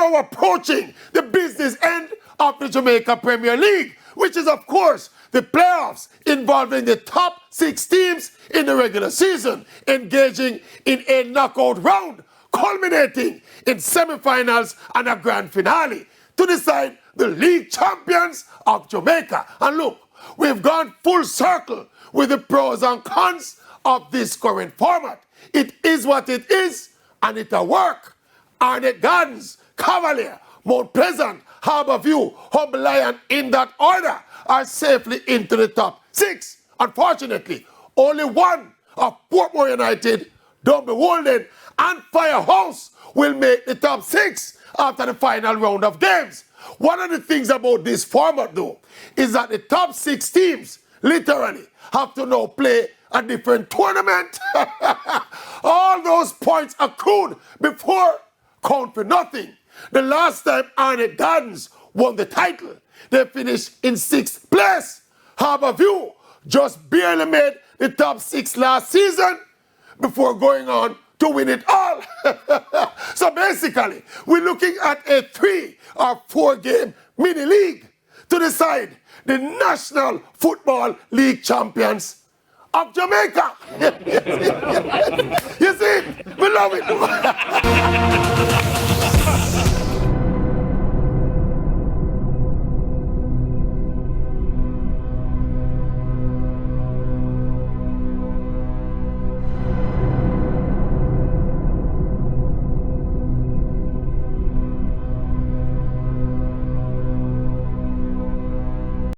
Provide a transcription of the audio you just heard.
now approaching the business end of the Jamaica Premier League, which is, of course, the playoffs involving the top 6 teams in the regular season, engaging in a knockout round, culminating in semifinals and a grand finale to decide the league champions of Jamaica. And look, we've gone full circle with the pros and cons of this current format. It is what it is, and it'll work. Arnett Gardens, Cavalier, Mount Pleasant, Harbourview, Humble Lion, in that order, are safely into the top 6. Unfortunately, only one of Portmore United, Dunby Walden, and Firehouse will make the top 6 after the final round of games. One of the things about this format, though, is that the top 6 teams literally have to now play a different tournament. All those points accrued before count for nothing. The last time Arnett Gardens won the title, they finished in 6th place. Harbourview just barely made the top 6 last season before going on to win it all. So basically, we're looking at a 3 or 4 game mini league to decide the National Football League champions of Jamaica. You see? We love it.